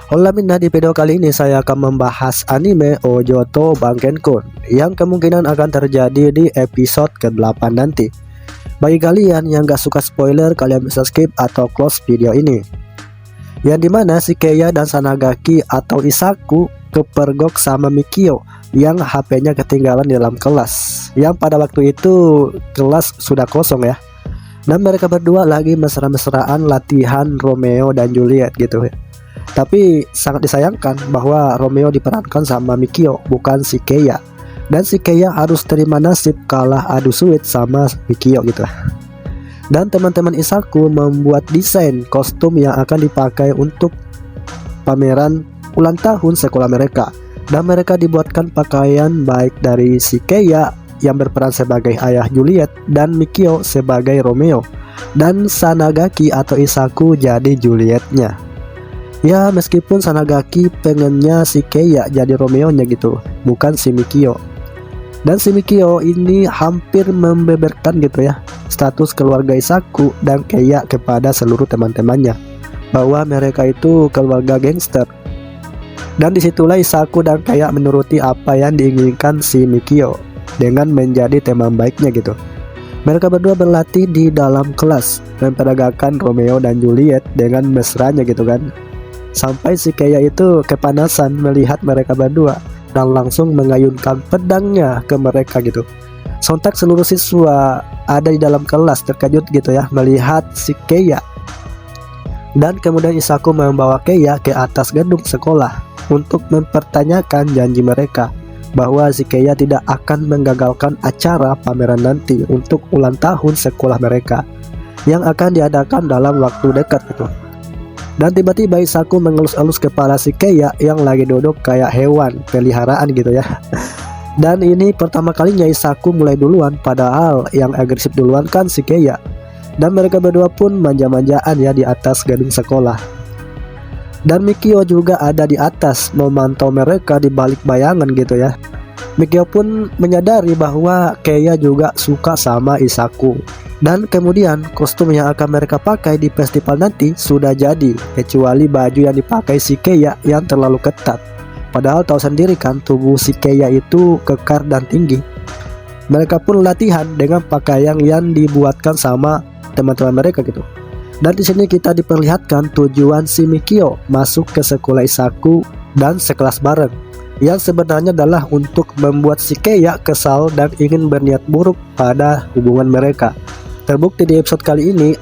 Hola Minda, di video kali ini saya akan membahas anime Ojoto Bankenkun yang kemungkinan akan terjadi di episode ke-8 nanti. Bagi kalian yang gak suka spoiler, kalian bisa skip atau close video ini. Yang dimana si Keiya dan Sanagaki atau Isaku kepergok sama Mikio yang HP-nya ketinggalan di dalam kelas. Yang pada waktu itu kelas sudah kosong ya. Dan mereka berdua lagi mesra-mesraan latihan Romeo dan Juliet gitu ya. Tapi sangat disayangkan bahwa Romeo diperankan sama Mikio, bukan si Keiya. Dan si Keiya harus terima nasib kalah adu suit sama Mikio gitu. Dan teman-teman Isaku membuat desain kostum yang akan dipakai untuk pameran ulang tahun sekolah mereka. Dan mereka dibuatkan pakaian baik dari si Keiya yang berperan sebagai ayah Juliet dan Mikio sebagai Romeo. Dan Sanagaki atau Isaku jadi Julietnya. Ya, meskipun Sanagaki pengennya si Keiya jadi Romeo-nya gitu, bukan si Mikio. Dan si Mikio ini hampir membeberkan gitu ya status keluarga Isaku dan Keiya kepada seluruh teman-temannya, bahwa mereka itu keluarga gangster. Dan disitulah Isaku dan Keiya menuruti apa yang diinginkan si Mikio dengan menjadi teman baiknya gitu. Mereka berdua berlatih di dalam kelas memperagakan Romeo dan Juliet dengan mesranya gitu kan. Sampai si Keiya itu kepanasan melihat mereka berdua dan langsung mengayunkan pedangnya ke mereka gitu. Sontak seluruh siswa ada di dalam kelas terkejut gitu ya melihat si Keiya. Dan kemudian Isaku membawa Keiya ke atas gedung sekolah untuk mempertanyakan janji mereka bahwa si Keiya tidak akan menggagalkan acara pameran nanti untuk ulang tahun sekolah mereka yang akan diadakan dalam waktu dekat gitu. Dan tiba-tiba Isaku mengelus-elus kepala si Keiya yang lagi duduk kayak hewan peliharaan gitu ya. Dan ini pertama kalinya Isaku mulai duluan, padahal yang agresif duluan kan si Keiya. Dan mereka berdua pun manja-manjaan ya di atas gedung sekolah. Dan Mikio juga ada di atas memantau mereka di balik bayangan gitu ya. Mikio pun menyadari bahwa Keiya juga suka sama Isaku. Dan kemudian kostum yang akan mereka pakai di festival nanti sudah jadi, kecuali baju yang dipakai si Keiya yang terlalu ketat. Padahal tahu sendiri kan tubuh si Keiya itu kekar dan tinggi. Mereka pun latihan dengan pakaian yang dibuatkan sama teman-teman mereka gitu. Dan di sini kita diperlihatkan tujuan si Mikio masuk ke sekolah Isaku dan sekelas bareng, yang sebenarnya adalah untuk membuat si Keiya kesal dan ingin berniat buruk pada hubungan mereka. Terbukti di episode kali ini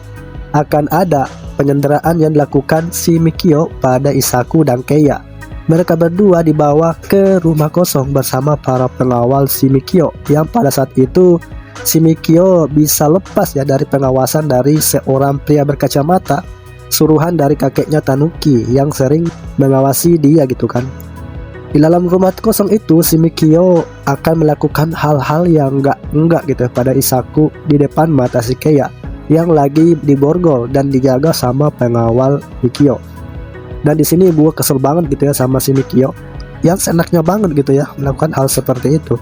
akan ada penyanderaan yang dilakukan si Mikio pada Isaku dan Keiya. Mereka berdua dibawa ke rumah kosong bersama para pengawal si Mikio, yang pada saat itu si Mikio bisa lepas ya dari pengawasan dari seorang pria berkacamata, suruhan dari kakeknya Tanuki yang sering mengawasi dia gitu kan. Di dalam rumah kosong itu si Mikio akan melakukan hal-hal yang enggak gitu pada Isaku di depan mata si Keiya yang lagi diborgol dan dijaga sama pengawal Mikio. Dan di sini gue kesel banget gitu ya sama si Mikio yang seenaknya banget gitu ya melakukan hal seperti itu.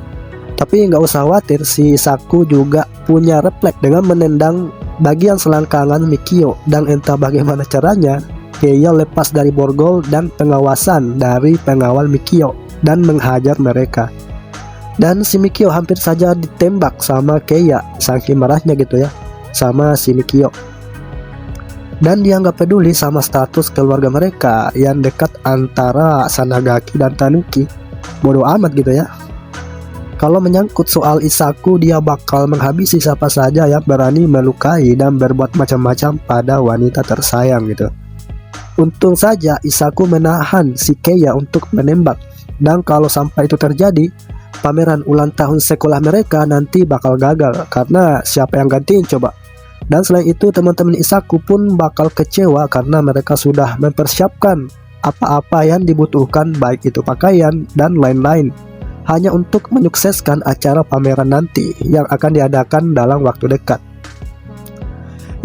Tapi nggak usah khawatir, si Isaku juga punya refleks dengan menendang bagian selangkangan Mikio, dan entah bagaimana caranya Keiya lepas dari borgol dan pengawasan dari pengawal Mikio dan menghajar mereka. Dan si Mikio hampir saja ditembak sama Keiya saking marahnya gitu ya sama si Mikio. Dan dia nggak peduli sama status keluarga mereka yang dekat antara Sanagaki dan Tanuki. Bodoh amat gitu ya. Kalau menyangkut soal Isaku, dia bakal menghabisi siapa saja yang berani melukai dan berbuat macam-macam pada wanita tersayang gitu. Untung saja Isaku menahan si Keiya untuk menembak. Dan kalau sampai itu terjadi, pameran ulang tahun sekolah mereka nanti bakal gagal, karena siapa yang gantiin coba. Dan selain itu teman-teman Isaku pun bakal kecewa karena mereka sudah mempersiapkan apa-apa yang dibutuhkan, baik itu pakaian dan lain-lain, hanya untuk menyukseskan acara pameran nanti yang akan diadakan dalam waktu dekat.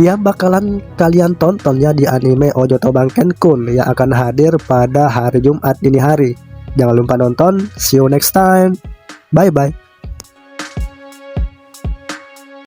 Yang bakalan kalian tonton ya di anime Ojoto Bankenkun yang akan hadir pada hari Jumat dini hari. Jangan lupa nonton. See you next time. Bye bye.